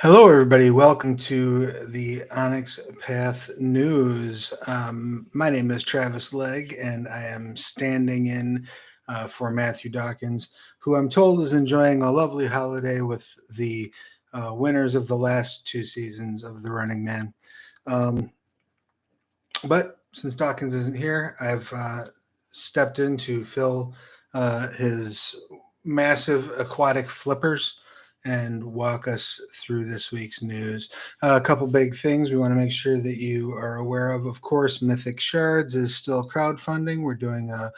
Hello, everybody. Welcome to the Onyx Path News. My name is Travis Legg, and I am standing in for Matthew Dawkins, who I'm told is enjoying a lovely holiday with the winners of the last two seasons of The Running Man. But since Dawkins isn't here, I've stepped in to fill his massive aquatic flippers and walk us through this week's news. A couple big things we want to make sure that you are aware of. Of course, Mythic Shards is still crowdfunding. We're doing an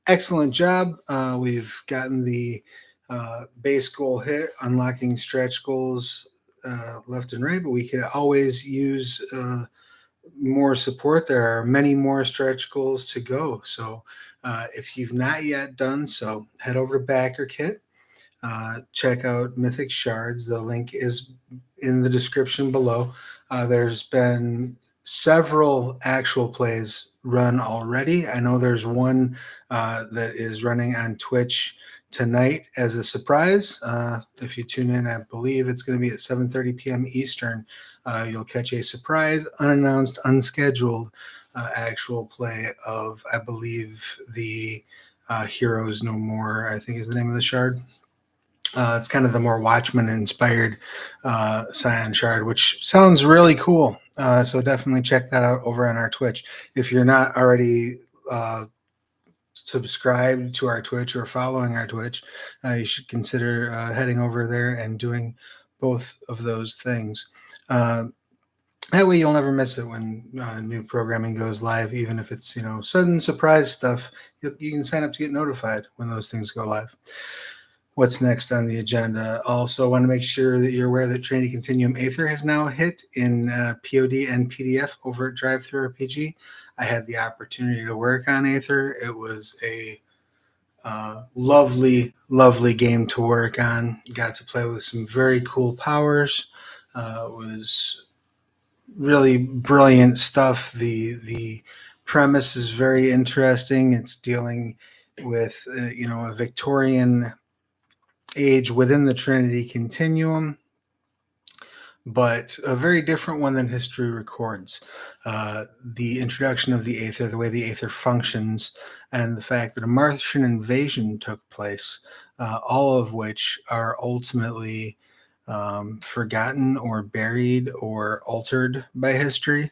excellent job. We've gotten the base goal hit, unlocking stretch goals left and right, but we could always use more support. There are many more stretch goals to go. So if you've not yet done so, head over to Backer Kit. Check out Mythic Shards. The link is in the description below. There's been several actual plays run already. I know there's one that is running on Twitch tonight as a surprise. If you tune in, I believe it's going to be at 7:30 p.m. Eastern. You'll catch a surprise, unannounced, unscheduled actual play of, I believe, the Heroes No More, I think is the name of the shard. It's kind of the more Watchmen-inspired Scion Shard, which sounds really cool. So definitely check that out over on our Twitch. If you're not already subscribed to our Twitch or following our Twitch, you should consider heading over there and doing both of those things. That way you'll never miss it when new programming goes live, even if it's sudden surprise stuff. You can sign up to get notified when those things go live. What's next on the agenda? Also want to make sure that you're aware that Trinity Continuum Aether has now hit in POD and PDF over at DTRPG. I had the opportunity to work on Aether. It was a lovely, lovely game to work on. Got to play with some very cool powers. It was really brilliant stuff. The premise is very interesting. It's dealing with a Victorian age within the Trinity Continuum, but a very different one than history records. The introduction of the Aether, the way the Aether functions, and the fact that a Martian invasion took place, all of which are ultimately forgotten or buried or altered by history,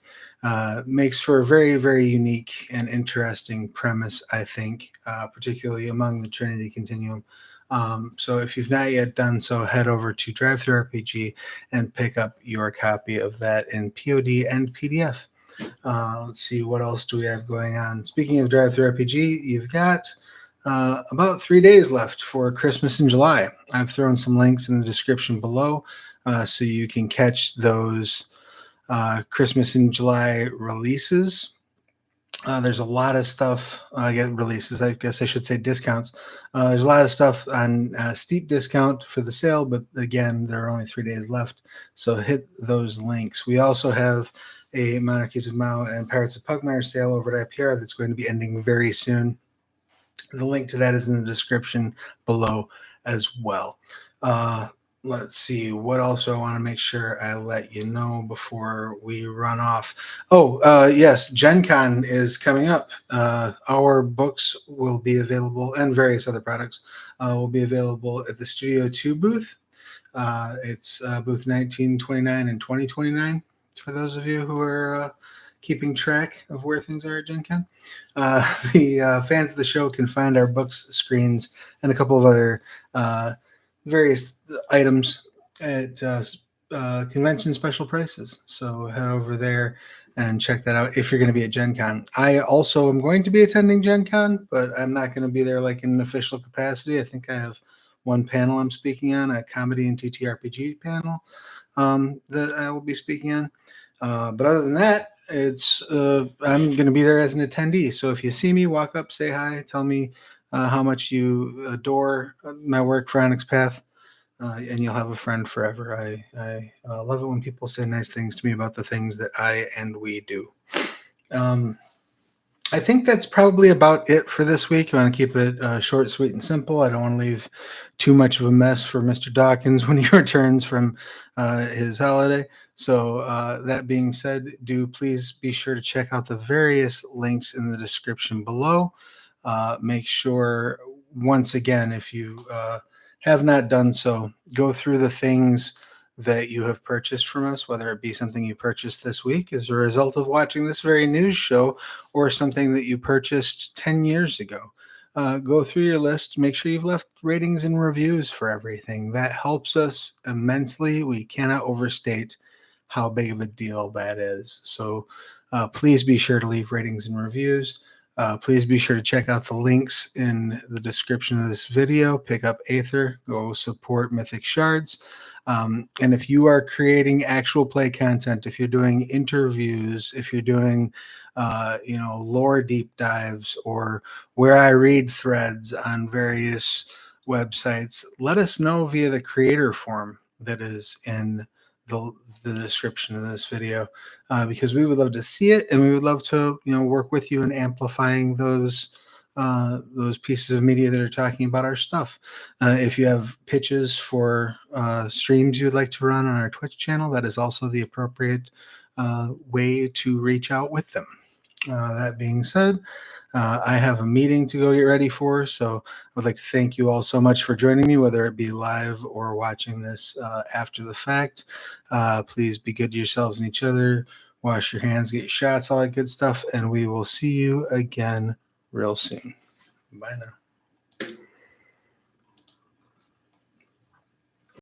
makes for a very, very unique and interesting premise, I think, particularly among the Trinity Continuum. So if you've not yet done so, head over to DriveThruRPG and pick up your copy of that in POD and PDF. Let's see, what else do we have going on? Speaking of DriveThruRPG, you've got about 3 days left for Christmas in July. I've thrown some links in the description below so you can catch those Christmas in July releases. There's a lot of stuff. Releases, I guess I should say discounts. There's a lot of stuff on steep discount for the sale, but again, there are only 3 days left. So hit those links. We also have a Monarchies of Mau and Pirates of Pugmire sale over at IPR that's going to be ending very soon. The link to that is in the description below as well. Let's see, what else do I want to make sure I let you know before we run off? Yes, Gen Con is coming up. Our books will be available, and various other products will be available at the Studio 2 booth. It's booth 1929 and 2029 for those of you who are keeping track of where things are at Gen Con. The fans of the show can find our books, screens, and a couple of other various items at convention special prices. So head over there and check that out if you're going to be at Gen Con. I also am going to be attending Gen Con, but I'm not going to be there like in an official capacity. I think I have one panel I'm speaking on, a comedy and TTRPG panel that I will be speaking on. But other than that, I'm going to be there as an attendee. So if you see me, walk up, say hi, tell me how much you adore my work for Onyx Path, and you'll have a friend forever. I love it when people say nice things to me about the things that I and we do. I think that's probably about it for this week. I want to keep it short, sweet, and simple. I don't want to leave too much of a mess for Mr. Dawkins when he returns from his holiday. So, that being said, do please be sure to check out the various links in the description below. Make sure, once again, if you have not done so, go through the things that you have purchased from us, whether it be something you purchased this week as a result of watching this very news show or something that you purchased 10 years ago. Go through your list, make sure you've left ratings and reviews for everything. That helps us immensely. We cannot overstate how big of a deal that is. So please be sure to leave ratings and reviews. Please be sure to check out the links in the description of this video. Pick up Aether, go support Mythic Shards. And if you are creating actual play content, if you're doing interviews, if you're doing lore deep dives, or where I read threads on various websites, let us know via the creator form that is in the, the description of this video, because we would love to see it, and we would love to work with you in amplifying those pieces of media that are talking about our stuff. If you have pitches for streams you would like to run on our Twitch channel, that is also the appropriate way to reach out with them. That being said, I have a meeting to go get ready for, so I would like to thank you all so much for joining me, whether it be live or watching this after the fact. Please be good to yourselves and each other. Wash your hands, get your shots, all that good stuff, and we will see you again real soon. Bye now.